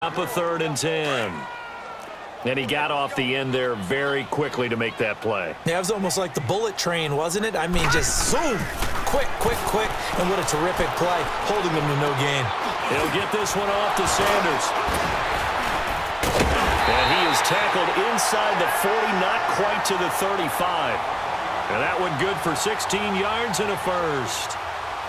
Up a 3rd and 10. And he got off the end there very quickly to make that play. Yeah, it was almost like the bullet train, wasn't it? I mean, just zoom, quick, and what a terrific play, holding them to no gain. He'll get this one off to Sanders. And he is tackled inside the 40, not quite to the 35. And that one good for 16 yards and a first.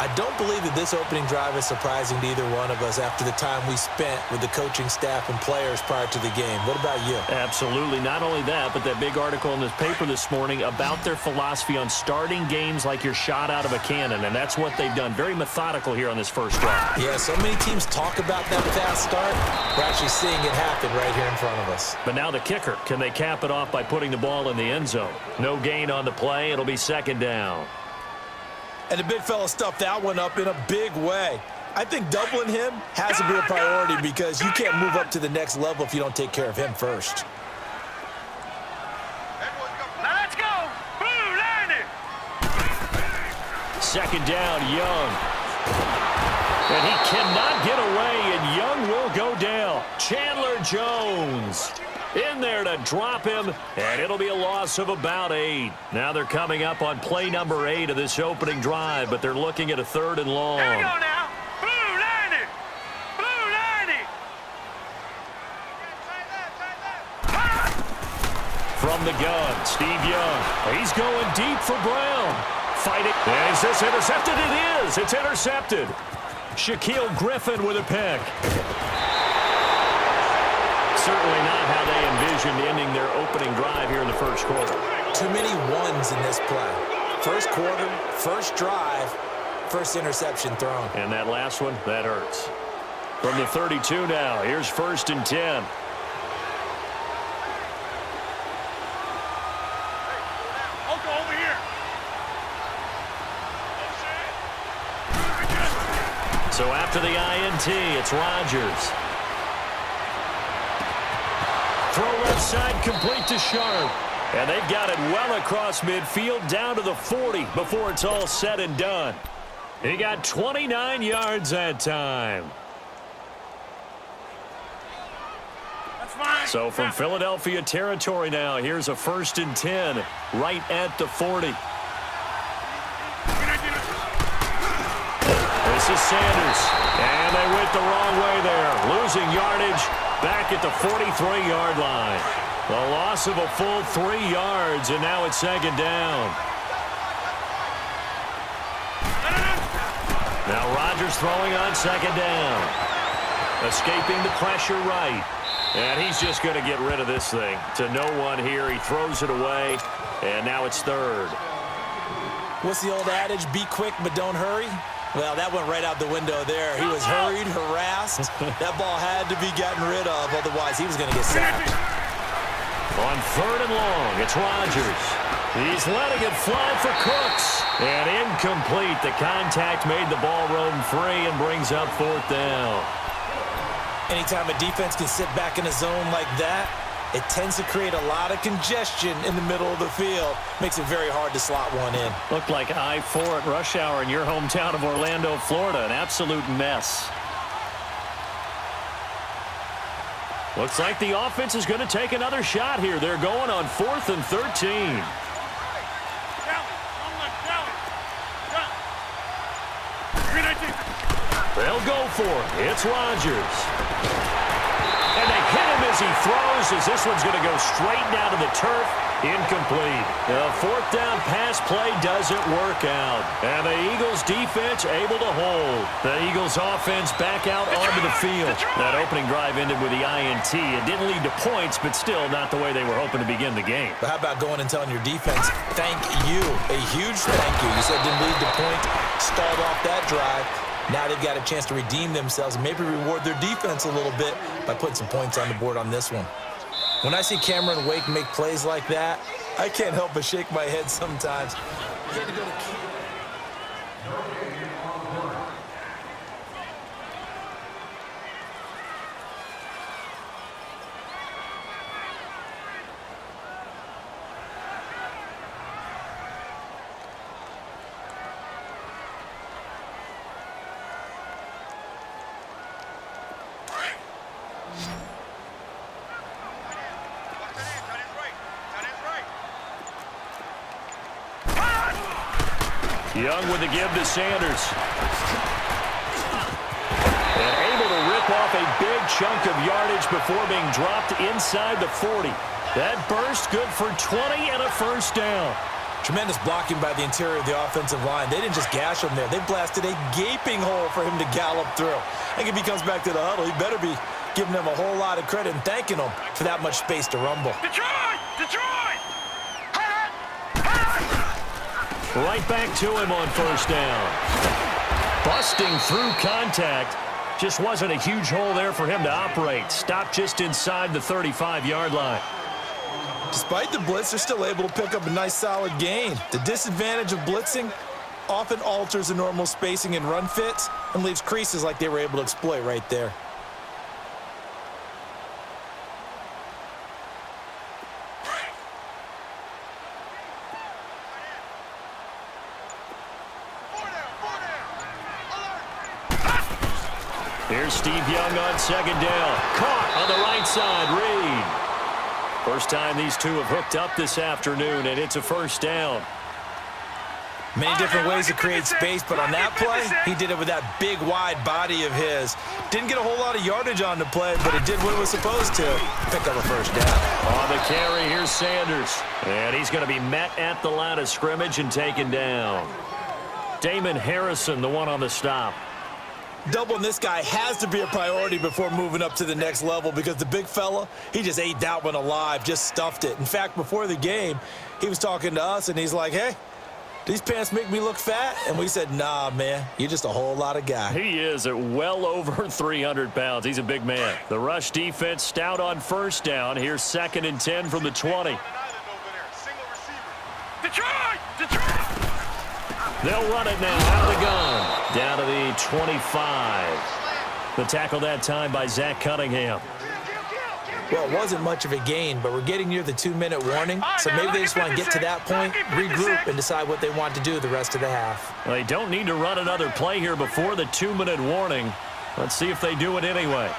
I don't believe that this opening drive is surprising to either one of us after the time we spent with the coaching staff and players prior to the game. What about you? Absolutely. Not only that, but that big article in this paper this morning about their philosophy on starting games like you're shot out of a cannon, and that's what they've done. Very methodical here on this first drive. Yeah, so many teams talk about that fast start. We're actually seeing it happen right here in front of us. But now the kicker. Can they cap it off by putting the ball in the end zone? No gain on the play. It'll be 2nd down. And the big fella stuffed that one up in a big way. I think doubling him has to be a priority because you can't move up to the next level if you don't take care of him first. Let's go. Boo, line it. 2nd down, Young. And he cannot get away, and Young will go down. Chandler Jones in there to drop him, and it'll be a loss of about 8. Now they're coming up on play number 8 of this opening drive, but they're looking at a 3rd and long. There you go now. Boo, line it. Boo, line it. From the gun, Steve Young. He's going deep for Brown. Fighting. And is this intercepted? It is. It's intercepted. Shaquille Griffin with a pick. Certainly not how they envisioned ending their opening drive here in the first quarter. Too many ones in this play. First quarter, first drive, first interception thrown. And that last one, that hurts. From the 32 now, here's 1st and 10. Oko over here. So after the INT, it's Rodgers. Throw left side, complete to Sharp. And they've got it well across midfield, down to the 40 before it's all said and done. He got 29 yards that time. That's fine. So from Philadelphia territory now, here's a 1st and 10 right at the 40. This is Sanders. And they went the wrong way there. Losing yardage back at the 43-yard line. The loss of a full 3 yards, and now it's 2nd down. Now Rodgers throwing on 2nd down. Escaping the pressure right. And he's just going to get rid of this thing. To no one here. He throws it away, and now it's 3rd. What's the old adage? Be quick, but don't hurry? Well, that went right out the window there. He was hurried, harassed. That ball had to be gotten rid of, otherwise he was going to get sacked. On 3rd and long, it's Rodgers. He's letting it fly for Cooks. And incomplete. The contact made the ball roam free and brings up 4th down. Anytime a defense can sit back in a zone like that, it tends to create a lot of congestion in the middle of the field. Makes it very hard to slot one in. Looked like I-4 at rush hour in your hometown of Orlando, Florida. An absolute mess. Looks like the offense is going to take another shot here. They're going on 4th and 13. They'll go for it. It's Rodgers. And they hit him as he throws, as this one's going to go straight down to the turf. Incomplete. The 4th down pass play doesn't work out. And the Eagles defense able to hold. The Eagles offense back out onto the field. That opening drive ended with the INT. It didn't lead to points, but still not the way they were hoping to begin the game. But how about going and telling your defense, thank you. A huge thank you. You said didn't lead to points. Start off that drive. Now they've got a chance to redeem themselves and maybe reward their defense a little bit by putting some points on the board on this one. When I see Cameron Wake make plays like that, I can't help but shake my head sometimes. He had to go to Young with the give to Sanders. And able to rip off a big chunk of yardage before being dropped inside the 40. That burst good for 20 and a first down. Tremendous blocking by the interior of the offensive line. They didn't just gash him there. They blasted a gaping hole for him to gallop through. I think if he comes back to the huddle, he better be giving them a whole lot of credit and thanking them for that much space to rumble. Detroit! Detroit! Right back to him on first down. Busting through contact. Just wasn't a huge hole there for him to operate. Stopped just inside the 35-yard line. Despite the blitz, they're still able to pick up a nice solid gain. The disadvantage of blitzing often alters the normal spacing and run fits and leaves creases like they were able to exploit right there. Here's Steve Young on second down. Caught on the right side, Reed. First time these two have hooked up this afternoon, and it's a first down. Many different ways to create space, but on that play, he did it with that big, wide body of his. Didn't get a whole lot of yardage on the play, but it did what it was supposed to. Pick up a first down. On the carry, here's Sanders. And he's going to be met at the line of scrimmage and taken down. Damon Harrison, the one on the stop. Doubling this guy has to be a priority before moving up to the next level because the big fella, he just ate that one alive, just stuffed it. In fact, before the game, he was talking to us, and he's like, hey, these pants make me look fat? And we said, nah, man, you're just a whole lot of guy. He is at well over 300 pounds. He's a big man. The rush defense stout on first down. Here's 2nd and 10 from the 20. Detroit! Detroit! They'll run it now out of the gun. Down to the 25. The tackle that time by Zach Cunningham. Well, it wasn't much of a gain, but we're getting near the 2-minute warning, so maybe they just want to get to that point, regroup, and decide what they want to do the rest of the half. Well, they don't need to run another play here before the 2-minute warning. Let's see if they do it anyway.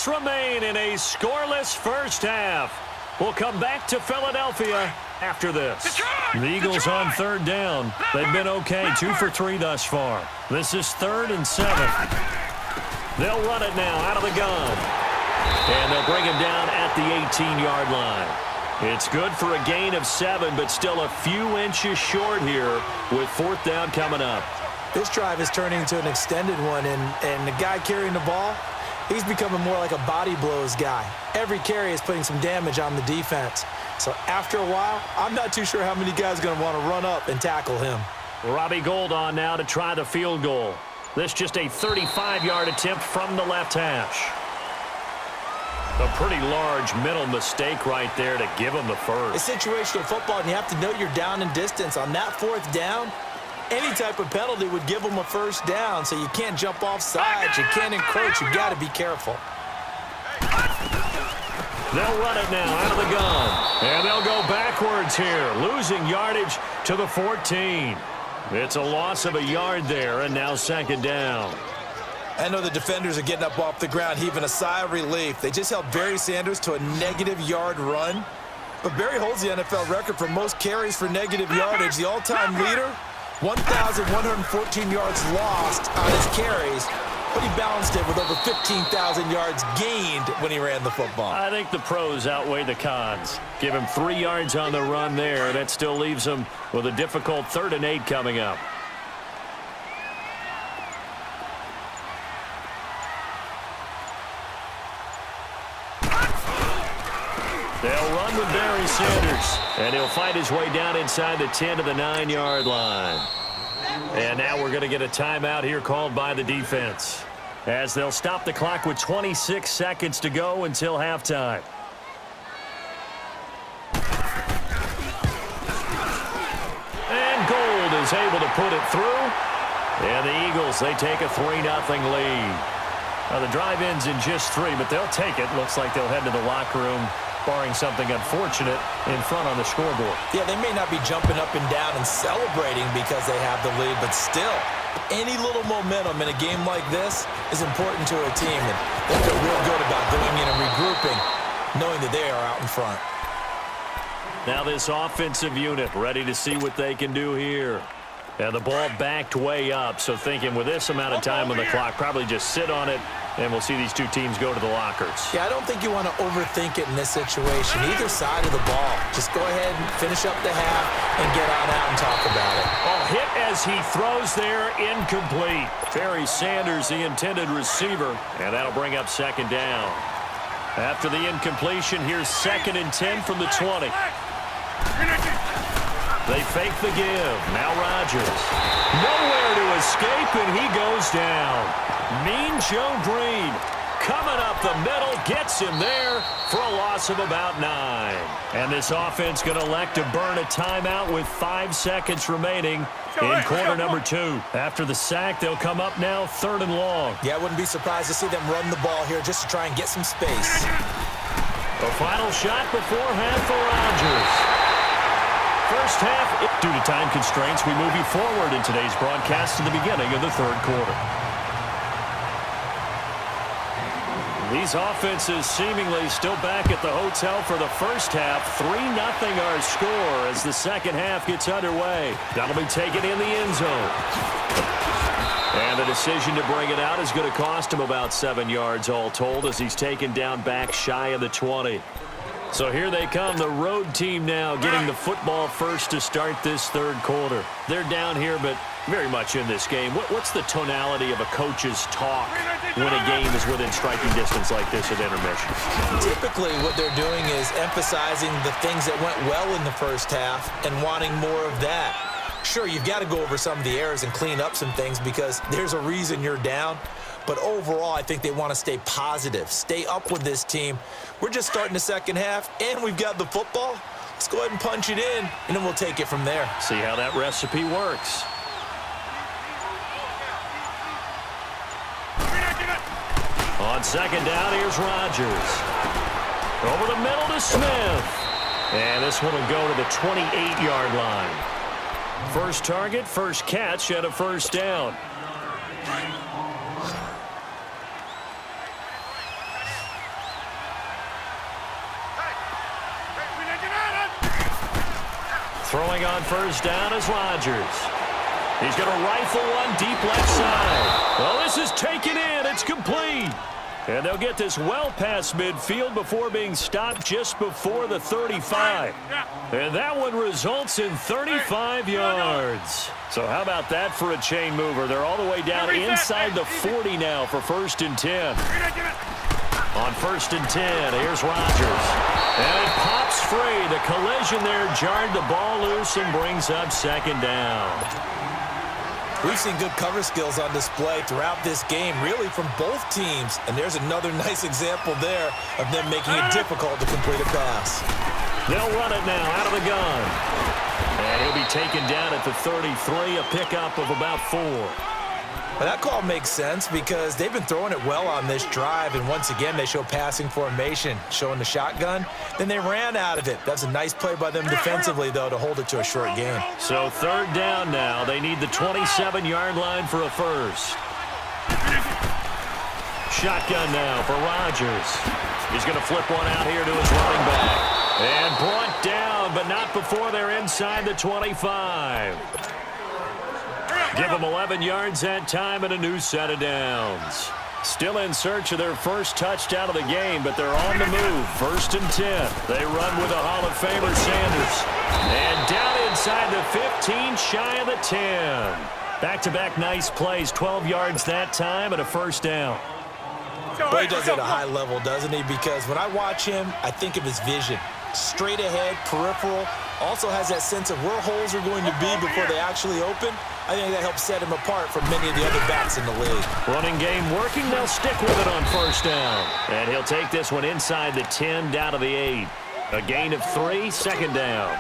Remain in a scoreless first half. We'll come back to Philadelphia after this. Detroit! The Eagles Detroit! on third down. They've been okay, 2 for 3 thus far. This is 3rd and 7. They'll run it now out of the gun. And they'll bring him down at the 18-yard line. It's good for a gain of 7, but still a few inches short here with 4th down coming up. This drive is turning into an extended one, and the guy carrying the ball, he's becoming more like a body blows guy. Every carry is putting some damage on the defense. So after a while, I'm not too sure how many guys are going to want to run up and tackle him. Robbie Gould on now to try the field goal. This just a 35-yard attempt from the left hash. A pretty large mental mistake right there to give him the first. It's situational football, and you have to know you're down in distance. On that 4th down, any type of penalty would give them a first down, so you can't jump off sides. You can't encroach. You got to be careful. They'll run it now out of the gun. And they'll go backwards here, losing yardage to the 14. It's a loss of a yard there, and now 2nd down. I know the defenders are getting up off the ground, heaving a sigh of relief. They just held Barry Sanders to a -yard run. But Barry holds the NFL record for most carries for negative yardage. The all-time leader, 1,114 yards lost on his carries, but he balanced it with over 15,000 yards gained when he ran the football. I think the pros outweigh the cons. Give him 3 yards on the run there. That still leaves him with a difficult 3rd and 8 coming up. They'll run with Barry Sanders, and he'll fight his way down inside the 10 to the 9-yard line. And now we're going to get a timeout here called by the defense, as they'll stop the clock with 26 seconds to go until halftime. And Gould is able to put it through. And the Eagles, they take a 3-0 lead. Now, the drive ends in just 3, but they'll take it. Looks like they'll head to the locker room barring something unfortunate in front on the scoreboard. Yeah, they may not be jumping up and down and celebrating because they have the lead, but still, any little momentum in a game like this is important to a team, and they feel real good about going in and regrouping, knowing that they are out in front. Now this offensive unit ready to see what they can do here. And the ball backed way up, so thinking with this amount of time on the clock, probably just sit on it, and we'll see these two teams go to the lockers. Yeah, I don't think you want to overthink it in this situation. Either side of the ball. Just go ahead and finish up the half and get on out and talk about it. Oh, hit as he throws there, incomplete. Barry Sanders, the intended receiver, and that'll bring up second down. After the incompletion, here's 2nd and 10 from the 20. They fake the give. Now Rodgers. Nowhere to escape, and he goes down. Mean Joe Green coming up the middle, gets him there for a loss of about 9. And this offense going to elect to burn a timeout with 5 seconds remaining in quarter number 2. After the sack, they'll come up now 3rd and long. Yeah, I wouldn't be surprised to see them run the ball here just to try and get some space. The final shot before half for Rodgers. First half, due to time constraints, we move you forward in today's broadcast to the beginning of the 3rd quarter. These offenses seemingly still back at the hotel for the first half. 3-0 our score as the second half gets underway. That'll be taken in the end zone. And the decision to bring it out is going to cost him about 7 yards all told as he's taken down back shy of the 20. So here they come, the road team now getting the football first to start this 3rd quarter. They're down here, but very much in this game. What's the tonality of a coach's talk when a game is within striking distance like this at intermission? Typically, what they're doing is emphasizing the things that went well in the first half and wanting more of that. Sure, you've got to go over some of the errors and clean up some things because there's a reason you're down. But overall, I think they want to stay positive, stay up with this team. We're just starting the second half, and we've got the football. Let's go ahead and punch it in, and then we'll take it from there. See how that recipe works. On second down, here's Rodgers. Over the middle to Smith. And this one will go to the 28-yard line. First target, first catch, and a first down. Throwing on first down is Rodgers. He's going to rifle one deep left side. Well, this is taken in. It's complete. And they'll get this well past midfield before being stopped just before the 35. And that one results in 35 yards. So how about that for a chain mover? They're all the way down inside the 40 now for 1st and 10. On 1st and 10, here's Rodgers. And it pops free. The collision there jarred the ball loose and brings up second down. We've seen good cover skills on display throughout this game, really from both teams. And there's another nice example there of them making it difficult to complete a pass. They'll run it now out of the gun. And he'll be taken down at the 33, a pickup of about 4. Well, that call makes sense because they've been throwing it well on this drive, and once again they show passing formation, showing the shotgun. Then they ran out of it. That's a nice play by them defensively, though, to hold it to a short gain. So 3rd down now. They need the 27-yard line for a first. Shotgun now for Rodgers. He's going to flip one out here to his running back. And brought down, but not before they're inside the 25. Give them 11 yards that time and a new set of downs. Still in search of their first touchdown of the game, but they're on the move. 1st and 10. They run with a Hall of Famer, Sanders. And down inside the 15, shy of the 10. Back-to-back nice plays, 12 yards that time and a first down. Boy, he does it at a high level, doesn't he? Because when I watch him, I think of his vision. Straight ahead, peripheral. Also has that sense of where holes are going to be before they actually open. I think that helps set him apart from many of the other backs in the league. Running game working. They'll stick with it on first down. And he'll take this one inside the 10 down to the 8. A gain of 3, second down.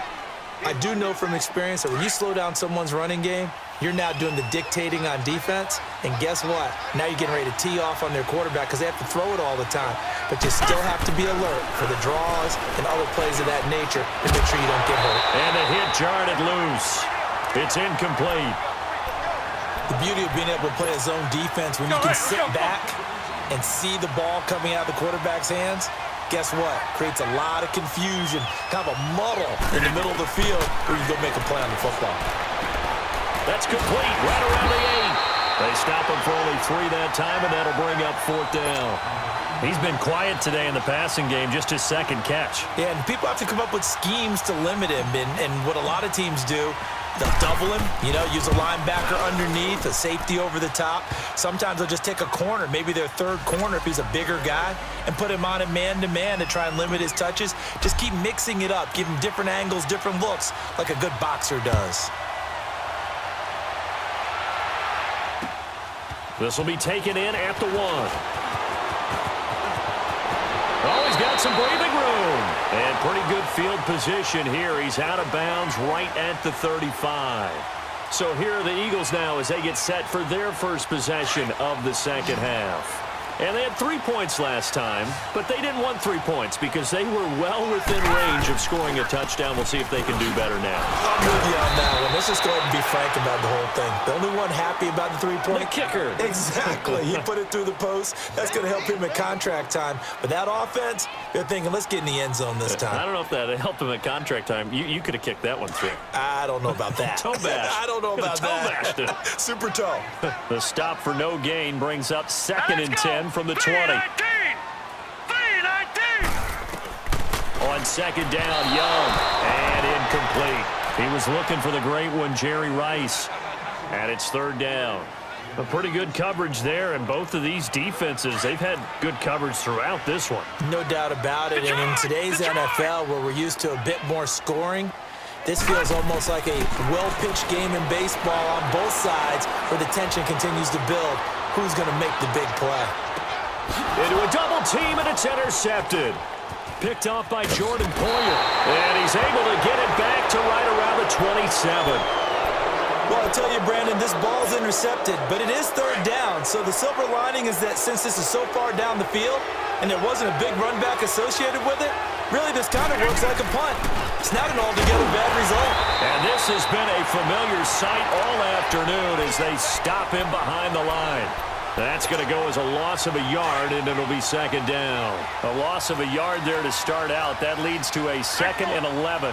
I do know from experience that when you slow down someone's running game, you're now doing the dictating on defense, and guess what? Now you're getting ready to tee off on their quarterback because they have to throw it all the time. But you still have to be alert for the draws and other plays of that nature to make sure you don't get hurt. And the hit jarred it loose. It's incomplete. The beauty of being able to play a zone defense when you can sit back and see the ball coming out of the quarterback's hands, guess what? Creates a lot of confusion, kind of a muddle in the middle of the field where you go make a play on the football. That's complete, right around the 8. They stop him for only 3 that time, and that'll bring up 4th down. He's been quiet today in the passing game, just his second catch. Yeah, and people have to come up with schemes to limit him, and what a lot of teams do, they'll double him, use a linebacker underneath, a safety over the top. Sometimes they'll just take a corner, maybe their third corner if he's a bigger guy, and put him on a man-to-man to try and limit his touches. Just keep mixing it up, give him different angles, different looks, like a good boxer does. This will be taken in at the 1. Oh, he's got some breathing room. And pretty good field position here. He's out of bounds right at the 35. So here are the Eagles now as they get set for their first possession of the second half. And they had 3 points last time, but they didn't want 3 points because they were well within range of scoring a touchdown. We'll see if they can do better now. I'm with you on that one. Let's just go ahead and be frank about the whole thing. The only one happy about the 3-point? The kicker. Exactly. He put it through the post. That's going to help him at contract time. But that offense, they're thinking, let's get in the end zone this time. I don't know if that helped him at contract time. You could have kicked that one through. I don't know about that. Toe bash. I don't know about that. Toe bashed it. Super toe. The stop for no gain brings up 2nd and 10 from the 20. 3-19. On 2nd down, Young, and incomplete. He was looking for the great one, Jerry Rice. And it's 3rd down. A pretty good coverage there, and both of these defenses, they've had good coverage throughout this one. No doubt about it. And in today's NFL, where we're used to a bit more scoring, this feels almost like a well-pitched game in baseball on both sides where the tension continues to build. Who's going to make the big play? Into a double team, and it's intercepted. Picked off by Jordan Poyer. And he's able to get it back to right around the 27. Well, I'll tell you, Brandon, this ball's intercepted, but it is 3rd down. So the silver lining is that since this is so far down the field and there wasn't a big run back associated with it, really this kind of works like a punt. It's not an altogether bad result. And this has been a familiar sight all afternoon as they stop him behind the line. That's going to go as a loss of a yard, and it'll be 2nd down. A loss of a yard there to start out. That leads to a 2nd and 11.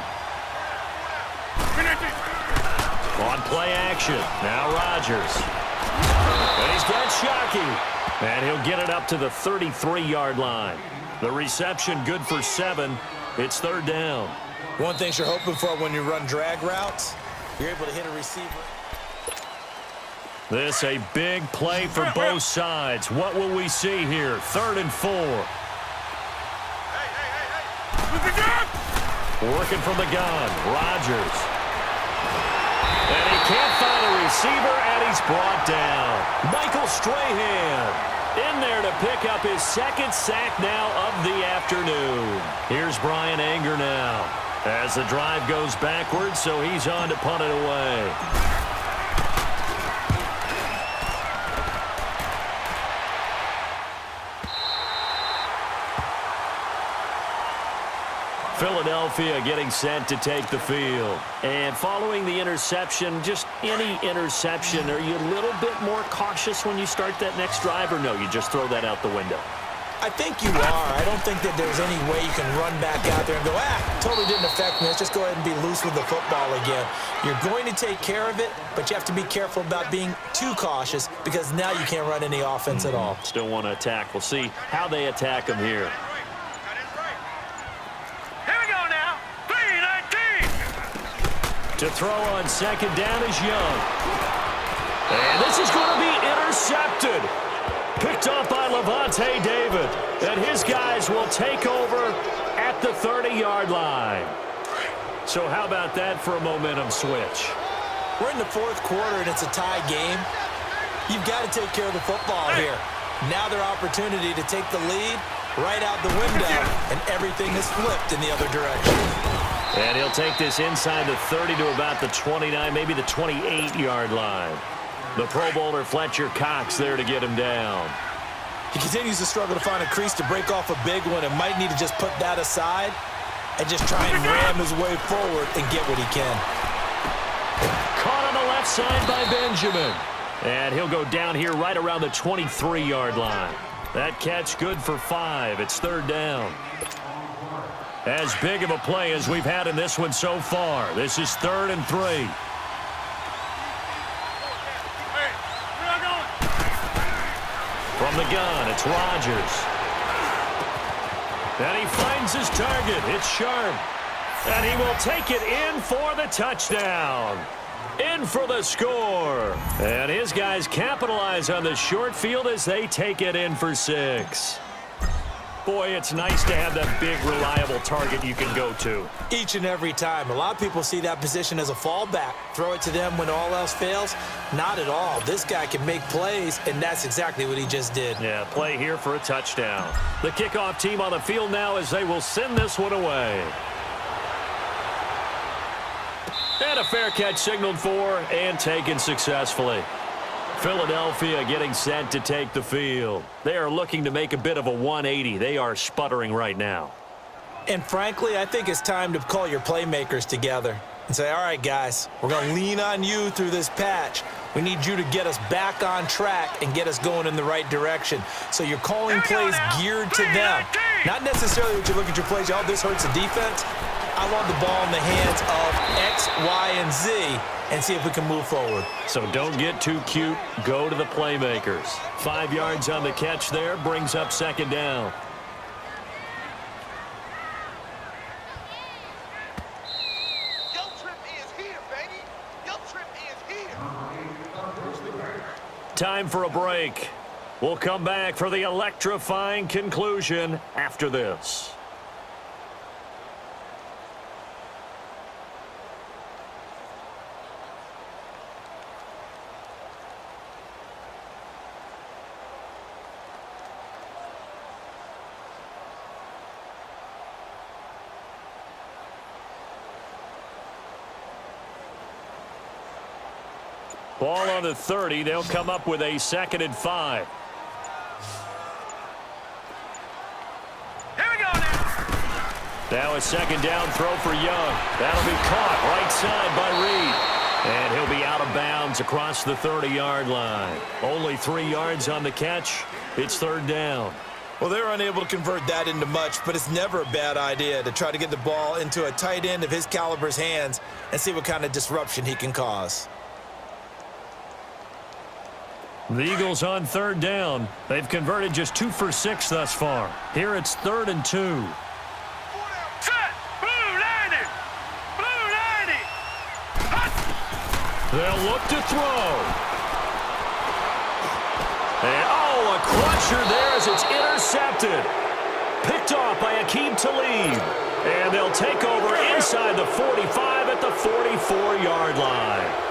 On play action, now Rodgers. And he's got Shockey. And he'll get it up to the 33-yard line. The reception good for 7. It's 3rd down. One thing you're hoping for when you run drag routes, you're able to hit a receiver. This a big play for both sides. What will we see here? 3rd and 4. Working from the gun, Rodgers. And he can't find a receiver, and he's brought down. Michael Strahan in there to pick up his 2nd sack now of the afternoon. Here's Brian Anger now as the drive goes backwards, so he's on to punt it away. Philadelphia getting set to take the field. And following the interception, just any interception, are you a little bit more cautious when you start that next drive, or no, you just throw that out the window? I think you are. I don't think that there's any way you can run back out there and go, totally didn't affect me. Let's just go ahead and be loose with the football again. You're going to take care of it, but you have to be careful about being too cautious because now you can't run any offense at all. Still want to attack. We'll see how they attack him here. To throw on 2nd down is Young. And this is going to be intercepted. Picked off by Levante David. And his guys will take over at the 30-yard line. So how about that for a momentum switch? We're in the 4th quarter, and it's a tie game. You've got to take care of the football here. Now their opportunity to take the lead right out the window, and everything is flipped in the other direction. And he'll take this inside the 30 to about the 29, maybe the 28-yard line. The Pro Bowler Fletcher Cox there to get him down. He continues to struggle to find a crease to break off a big one and might need to just put that aside and just try and ram his way forward and get what he can. Caught on the left side by Benjamin. And he'll go down here right around the 23-yard line. That catch good for 5. It's third down. As big of a play as we've had in this one so far. This is 3rd and 3. From the gun, it's Rodgers. And he finds his target. It's Sharp. And he will take it in for the touchdown. In for the score. And his guys capitalize on the short field as they take it in for 6. Boy, it's nice to have that big, reliable target you can go to. Each and every time. A lot of people see that position as a fallback. Throw it to them when all else fails. Not at all. This guy can make plays, and that's exactly what he just did. Yeah, play here for a touchdown. The kickoff team on the field now as they will send this one away. And a fair catch signaled for and taken successfully. Philadelphia getting set to take the field. They are looking to make a bit of a 180. They are sputtering right now. And frankly, I think it's time to call your playmakers together and say, all right, guys, we're going to lean on you through this patch. We need you to get us back on track and get us going in the right direction. So you're calling plays geared to them. Not necessarily that you look at your plays, oh, this hurts the defense. I want the ball in the hands of X, Y, and Z and see if we can move forward. So don't get too cute. Go to the playmakers. 5 yards on the catch there brings up second down. Time for a break. We'll come back for the electrifying conclusion after this. Ball on the 30. They'll come up with a 2nd and 5. Here we go now. Now a second down throw for Young. That'll be caught right side by Reed. And he'll be out of bounds across the 30-yard line. Only 3 yards on the catch. It's third down. Well, they're unable to convert that into much, but it's never a bad idea to try to get the ball into a tight end of his caliber's hands and see what kind of disruption he can cause. The Eagles on third down. They've converted just 2 for 6 thus far. Here it's 3rd and 2. Set. Blue 90. Blue 90. Hut. They'll look to throw. And, oh, a crusher there as it's intercepted. Picked off by Aqib Talib. And they'll take over inside the 45 at the 44-yard line.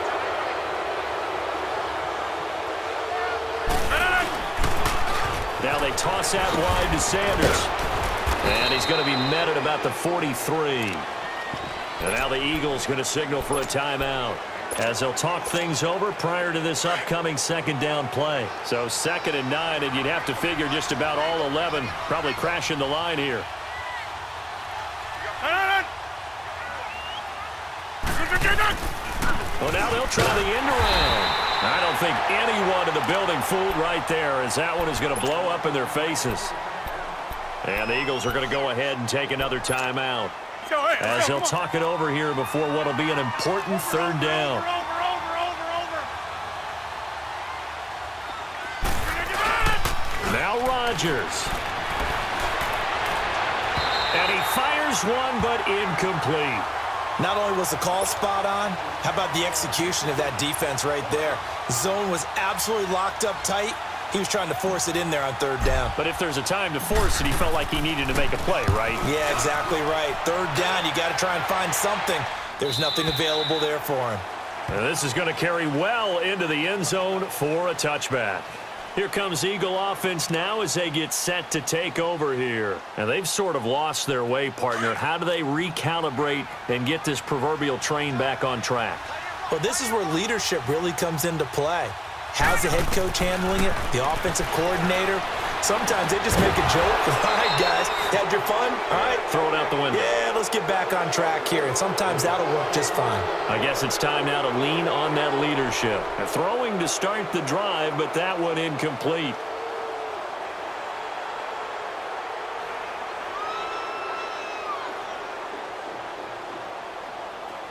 Now they toss that wide to Sanders. And he's going to be met at about the 43. And now the Eagles going to signal for a timeout as they'll talk things over prior to this upcoming second down play. So 2nd and 9, and you'd have to figure just about all 11 probably crashing the line here. Well, now they'll try the end around. I don't think anyone in the building fooled right there, as that one is going to blow up in their faces. And the Eagles are going to go ahead and take another timeout as they'll talk it over here before what will be an important third down. Now Rodgers. And he fires one, but incomplete. Not only was the call spot on, how about the execution of that defense right there? The zone was absolutely locked up tight. He was trying to force it in there on third down. But if there's a time to force it, he felt like he needed to make a play, right? Yeah, exactly right. Third down, you got to try and find something. There's nothing available there for him. And this is going to carry well into the end zone for a touchback. Here comes Eagle offense now as they get set to take over here. And they've sort of lost their way, partner. How do they recalibrate and get this proverbial train back on track? Well, this is where leadership really comes into play. How's the head coach handling it? The offensive coordinator? Sometimes they just make a joke. All right, guys, had your fun? All right. Throw it out the window. Yeah, let's get back on track here. And sometimes that'll work just fine. I guess it's time now to lean on that leadership. Throwing to start the drive, but that one incomplete.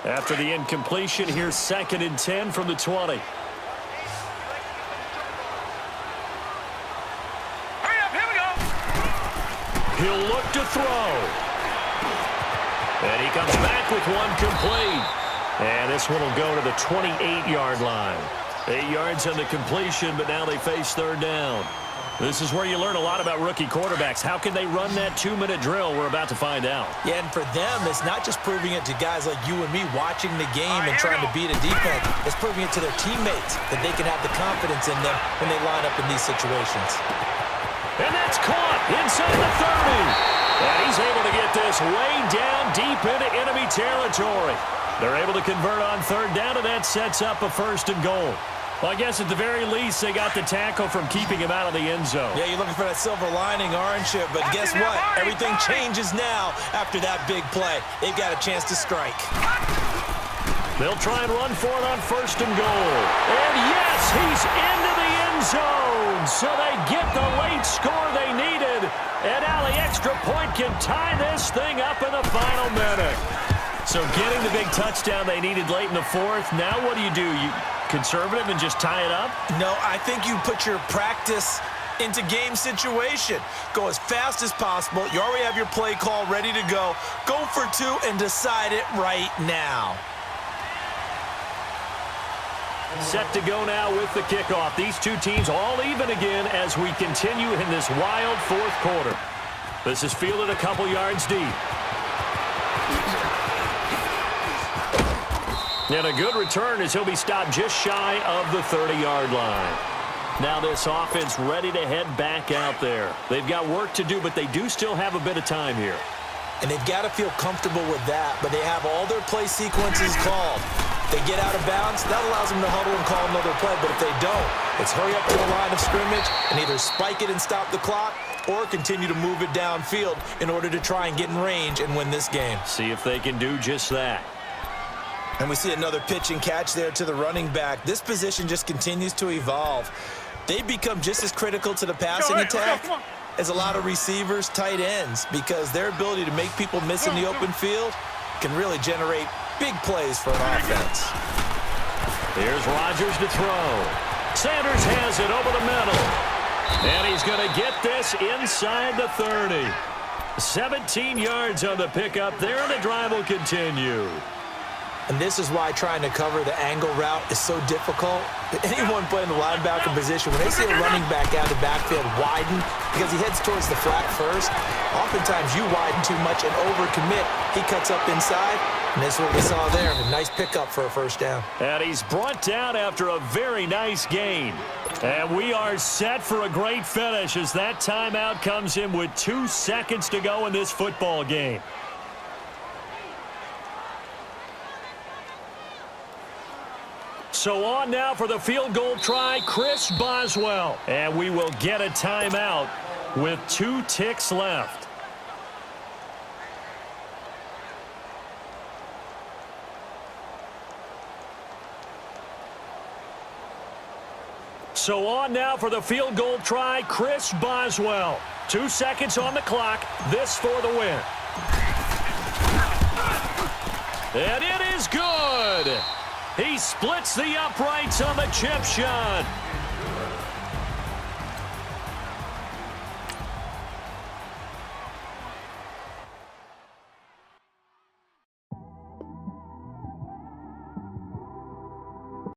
After the incompletion, here's 2nd and 10 from the 20. He'll look to throw. And he comes back with one complete. And this one will go to the 28-yard line. 8 yards on the completion, but now they face 3rd down. This is where you learn a lot about rookie quarterbacks. How can they run that 2-minute drill? We're about to find out. Yeah, and for them, it's not just proving it to guys like you and me watching the game and trying to beat a defense. It's proving it to their teammates that they can have the confidence in them when they line up in these situations. And that's caught inside the 30. And he's able to get this way down deep into enemy territory. They're able to convert on 3rd down, and that sets up a 1st and goal. Well, I guess at the very least, they got the tackle from keeping him out of the end zone. Yeah, you're looking for that silver lining, aren't you? But guess what? Everything changes now after that big play. They've got a chance to strike. They'll try and run for it on 1st and goal. And yes, he's into the end zone. So they get the late score they needed. And now the extra point can tie this thing up in the final minute. So getting the big touchdown they needed late in the 4th. Now what do? You conservative and just tie it up? No, I think you put your practice into game situation. Go as fast as possible. You already have your play call ready to go. Go for 2 and decide it right now. Set to go now with the kickoff. These two teams all even again as we continue in this wild 4th quarter. This is fielded a couple yards deep. And a good return as he'll be stopped just shy of the 30-yard line. Now this offense ready to head back out there. They've got work to do, but they do still have a bit of time here. And they've got to feel comfortable with that, but they have all their play sequences called. They get out of bounds, that allows them to huddle and call another play. But if they don't, it's hurry up to the line of scrimmage and either spike it and stop the clock or continue to move it downfield in order to try and get in range and win this game. See if they can do just that. And we see another pitch and catch there to the running back. This position just continues to evolve. They become just as critical to the passing attack as a lot of receivers, tight ends, because their ability to make people miss in the open field can really generate big plays for an offense. Here's Rodgers to throw. Sanders has it over the middle. And he's going to get this inside the 30. 17 yards on the pickup there, and the drive will continue. And this is why trying to cover the angle route is so difficult. Anyone playing the linebacker position, when they see a running back out of the backfield widen because he heads towards the flat first, oftentimes you widen too much and overcommit. He cuts up inside, and this is what we saw there. A nice pickup for a 1st down. And he's brought down after a very nice gain. And we are set for a great finish as that timeout comes in with 2 seconds to go in this football game. So on now for the field goal try, Chris Boswell. And we will get a timeout with 2 ticks left. So on now for the field goal try, Chris Boswell. 2 seconds on the clock. This for the win. And it is good. He splits the uprights on the chip shot.